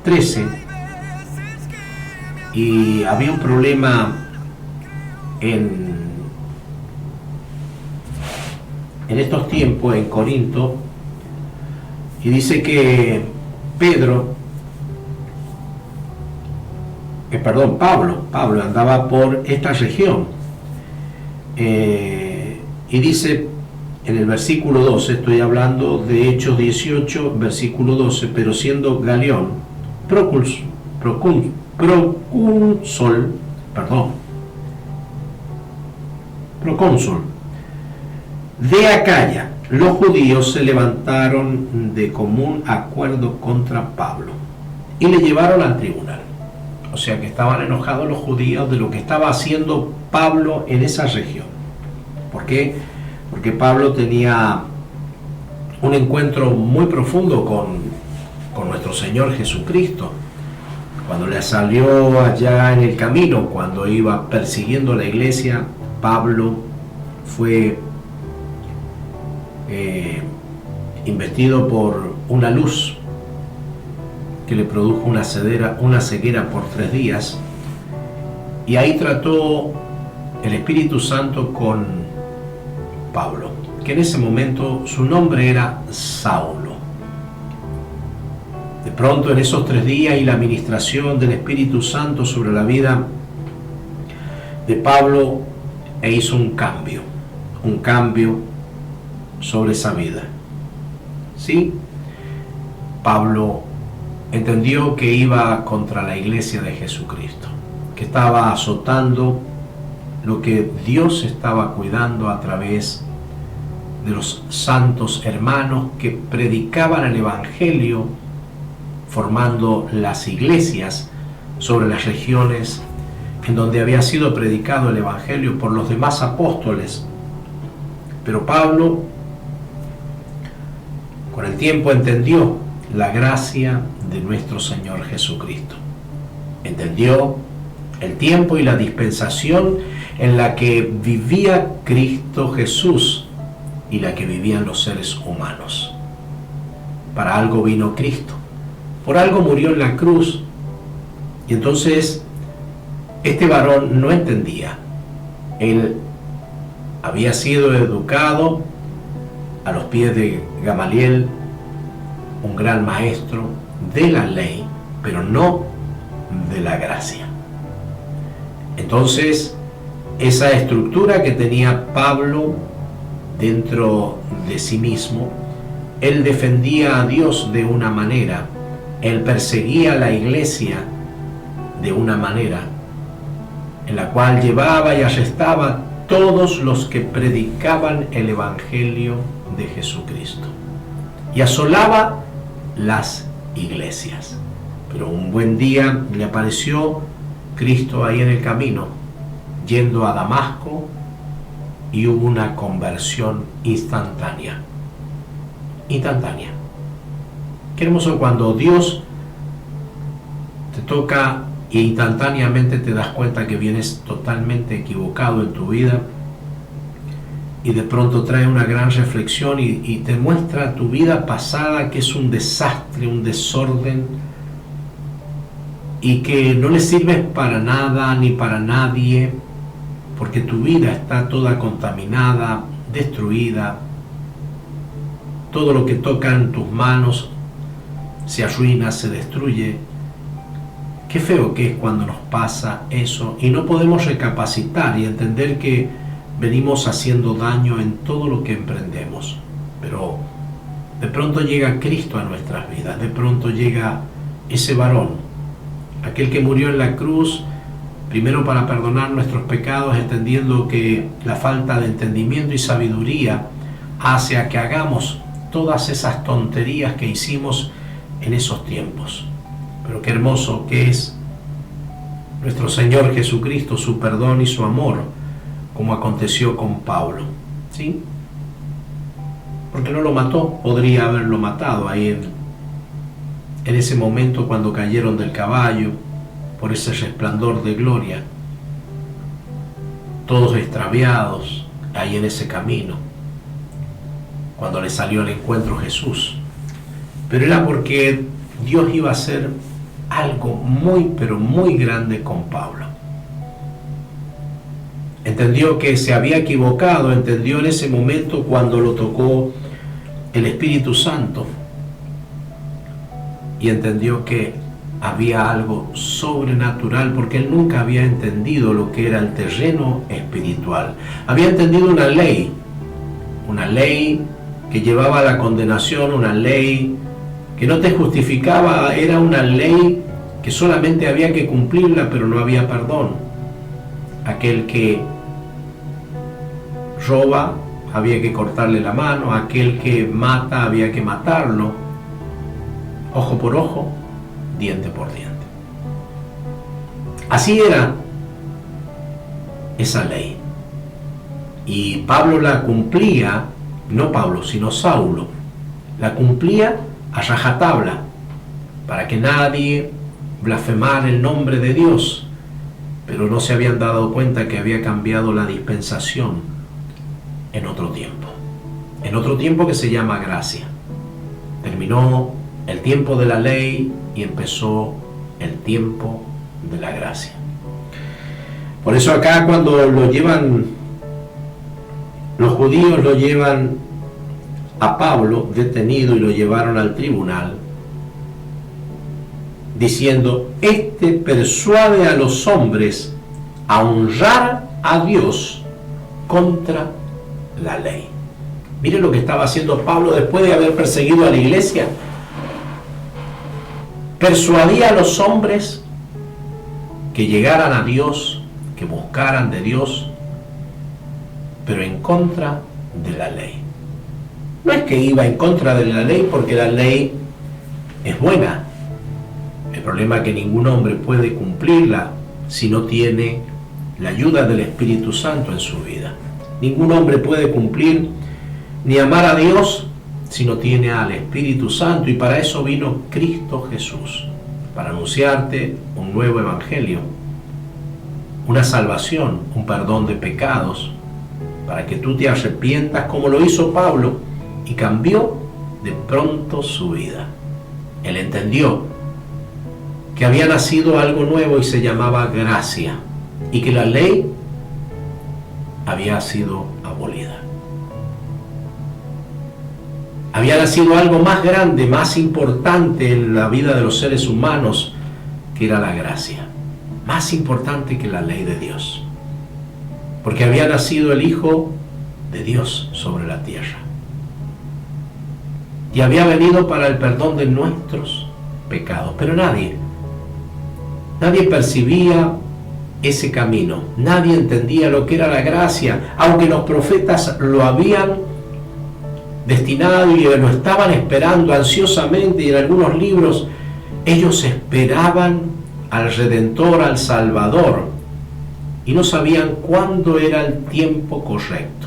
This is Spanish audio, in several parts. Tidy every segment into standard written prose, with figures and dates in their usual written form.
13, y había un problema en estos tiempos en Corinto, y dice que Pablo andaba por esta región, y dice en el versículo 12, estoy hablando de Hechos 18, versículo 12, pero siendo Galión procónsul de Acaya, los judíos se levantaron de común acuerdo contra Pablo y le llevaron al tribunal. O sea que estaban enojados los judíos de lo que estaba haciendo Pablo en esa región. ¿Por qué? Porque Pablo tenía un encuentro muy profundo con nuestro Señor Jesucristo. Cuando le salió allá en el camino, cuando iba persiguiendo a la iglesia, Pablo fue investido por una luz que le produjo una ceguera por 3 días, y ahí trató el Espíritu Santo con Pablo, que en ese momento su nombre era Saulo. De pronto, en esos 3 días y la ministración del Espíritu Santo sobre la vida de Pablo, hizo un cambio sobre esa vida. ¿Sí? Pablo entendió que iba contra la iglesia de Jesucristo, que estaba azotando lo que Dios estaba cuidando a través de los santos hermanos que predicaban el Evangelio, formando las iglesias sobre las regiones en donde había sido predicado el Evangelio por los demás apóstoles. Pero Pablo, con el tiempo, entendió la gracia de nuestro Señor Jesucristo. Entendió el tiempo y la dispensación en la que vivía Cristo Jesús y la que vivían los seres humanos. Para algo vino Cristo, por algo murió en la cruz. Y entonces este varón no entendía. Él había sido educado a los pies de Gamaliel, un gran maestro de la ley, pero no de la gracia. Entonces, esa estructura que tenía Pablo dentro de sí mismo, él defendía a Dios de una manera, él perseguía a la iglesia de una manera, en la cual llevaba y arrestaba todos los que predicaban el Evangelio de Jesucristo, y asolaba las iglesias. Pero un buen día le apareció Cristo ahí en el camino, yendo a Damasco, y hubo una conversión instantánea. Qué hermoso cuando Dios te toca e instantáneamente te das cuenta que vienes totalmente equivocado en tu vida, y de pronto trae una gran reflexión y te muestra tu vida pasada, que es un desastre, un desorden, y que no le sirves para nada ni para nadie, porque tu vida está toda contaminada, destruida. Todo lo que tocan tus manos se arruina, se destruye. Qué feo que es cuando nos pasa eso y no podemos recapacitar y entender que venimos haciendo daño en todo lo que emprendemos. Pero de pronto llega Cristo a nuestras vidas, de pronto llega ese varón, aquel que murió en la cruz, primero para perdonar nuestros pecados, entendiendo que la falta de entendimiento y sabiduría hace a que hagamos todas esas tonterías que hicimos en esos tiempos. Pero qué hermoso que es nuestro Señor Jesucristo, su perdón y su amor, como aconteció con Pablo, ¿sí? Porque no lo mató, podría haberlo matado ahí en ese momento cuando cayeron del caballo, por ese resplandor de gloria, todos extraviados ahí en ese camino, cuando le salió al encuentro Jesús. Pero era porque Dios iba a hacer algo muy, pero muy grande con Pablo. Entendió que se había equivocado, entendió en ese momento cuando lo tocó el Espíritu Santo y entendió que había algo sobrenatural porque él nunca había entendido lo que era el terreno espiritual. Había entendido una ley que llevaba a la condenación, una ley que no te justificaba, era una ley que solamente había que cumplirla, pero no había perdón. Aquel que roba, había que cortarle la mano, aquel que mata, había que matarlo, ojo por ojo, diente por diente. Así era esa ley. Y Pablo la cumplía, no Pablo, sino Saulo, la cumplía a rajatabla, para que nadie blasfemara el nombre de Dios, pero no se habían dado cuenta que había cambiado la dispensación en otro tiempo que se llama gracia. Terminó el tiempo de la ley y empezó el tiempo de la gracia. Por eso acá cuando los judíos lo llevan a Pablo detenido y lo llevaron al tribunal, diciendo: este persuade a los hombres a honrar a Dios contra la ley. Miren lo que estaba haciendo Pablo después de haber perseguido a la iglesia. Persuadía a los hombres que llegaran a Dios, que buscaran de Dios, pero en contra de la ley. No es que iba en contra de la ley porque la ley es buena. El problema es que ningún hombre puede cumplirla si no tiene la ayuda del Espíritu Santo en su vida. Ningún hombre puede cumplir ni amar a Dios si no tiene al Espíritu Santo, y para eso vino Cristo Jesús, para anunciarte un nuevo evangelio, una salvación, un perdón de pecados, para que tú te arrepientas como lo hizo Pablo, y cambió de pronto su vida. Él entendió que había nacido algo nuevo y se llamaba gracia, y que la ley había sido abolida. Había nacido algo más grande, más importante en la vida de los seres humanos, que era la gracia, más importante que la ley de Dios, porque había nacido el Hijo de Dios sobre la tierra y había venido para el perdón de nuestros pecados. Pero nadie percibía ese camino, nadie entendía lo que era la gracia, aunque los profetas lo habían destinado y lo estaban esperando ansiosamente, y en algunos libros ellos esperaban al Redentor, al Salvador, y no sabían cuándo era el tiempo correcto.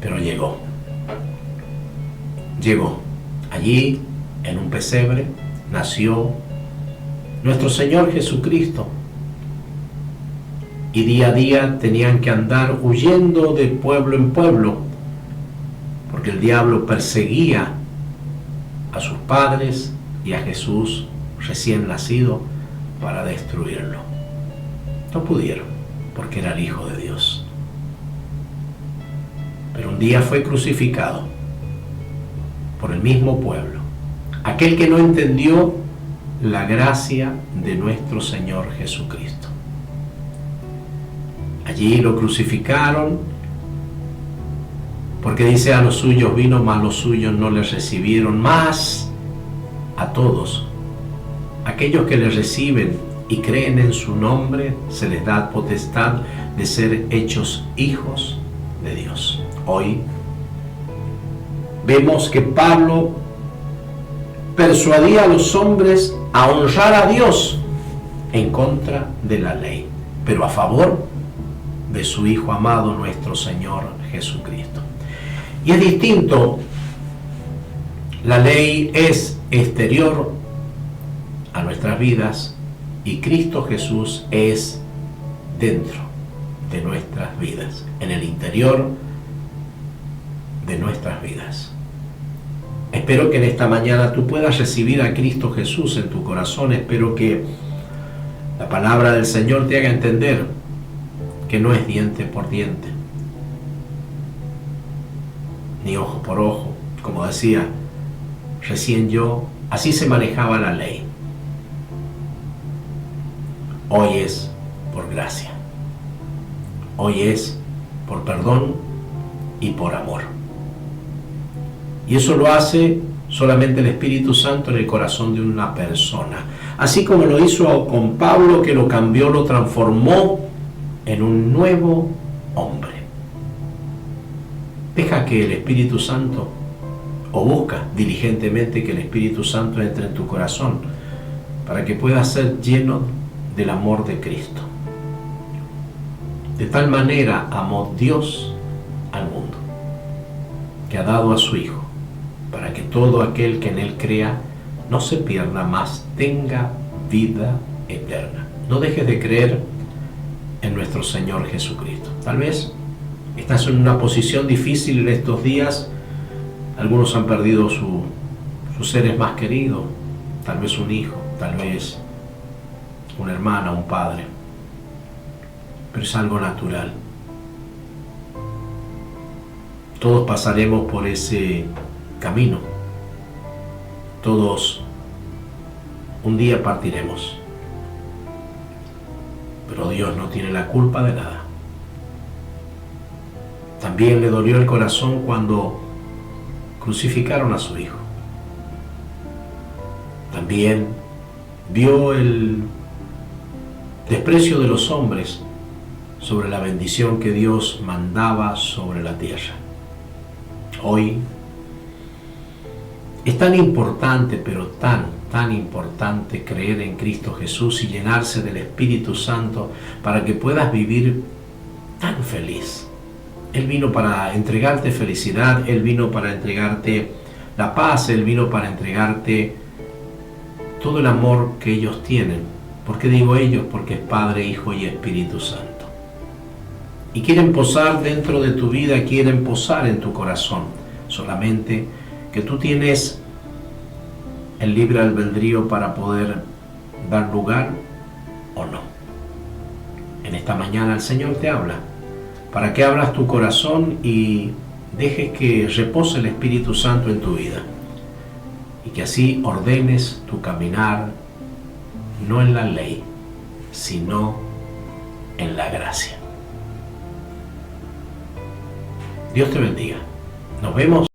Pero llegó allí en un pesebre, nació nuestro Señor Jesucristo, y día a día tenían que andar huyendo de pueblo en pueblo, porque el diablo perseguía a sus padres y a Jesús recién nacido para destruirlo. No pudieron, porque era el Hijo de Dios. Pero un día fue crucificado por el mismo pueblo, aquel que no entendió la gracia de nuestro Señor Jesucristo. Allí lo crucificaron, porque dice: a los suyos vino, mas los suyos no les recibieron. Mas a todos aquellos que le reciben y creen en su nombre, se les da potestad de ser hechos hijos de Dios. Hoy vemos que Pablo persuadía a los hombres a honrar a Dios en contra de la ley, pero a favor de su Hijo amado, nuestro Señor Jesucristo. Y es distinto, la ley es exterior a nuestras vidas y Cristo Jesús es dentro de nuestras vidas, en el interior de nuestras vidas. Espero que en esta mañana tú puedas recibir a Cristo Jesús en tu corazón. Espero que la palabra del Señor te haga entender que no es diente por diente, ni ojo por ojo. Como decía recién yo, así se manejaba la ley. Hoy es por gracia. Hoy es por perdón y por amor. Y eso lo hace solamente el Espíritu Santo en el corazón de una persona. Así como lo hizo con Pablo, que lo cambió, lo transformó en un nuevo hombre. Deja que el Espíritu Santo, o busca diligentemente que el Espíritu Santo entre en tu corazón para que puedas ser lleno del amor de Cristo. De tal manera amó Dios al mundo, que ha dado a su Hijo, para que todo aquel que en Él crea no se pierda, mas tenga vida eterna. No dejes de creer en nuestro Señor Jesucristo. Tal vez estás en una posición difícil en estos días. Algunos han perdido sus seres más queridos, tal vez un hijo, tal vez una hermana, un padre. Pero es algo natural. Todos pasaremos por ese camino. Todos un día partiremos. Pero Dios no tiene la culpa de nada. También le dolió el corazón cuando crucificaron a su Hijo. También vio el desprecio de los hombres sobre la bendición que Dios mandaba sobre la tierra. Hoy es tan importante, pero tan importante creer en Cristo Jesús y llenarse del Espíritu Santo para que puedas vivir tan feliz. Él vino para entregarte felicidad, Él vino para entregarte la paz, Él vino para entregarte todo el amor que ellos tienen. ¿Por qué digo ellos? Porque es Padre, Hijo y Espíritu Santo. Y quieren posar dentro de tu vida, quieren posar en tu corazón. Solamente que tú tienes el libre albedrío para poder dar lugar o no. En esta mañana el Señor te habla para que abras tu corazón y dejes que repose el Espíritu Santo en tu vida y que así ordenes tu caminar no en la ley, sino en la gracia. Dios te bendiga. Nos vemos.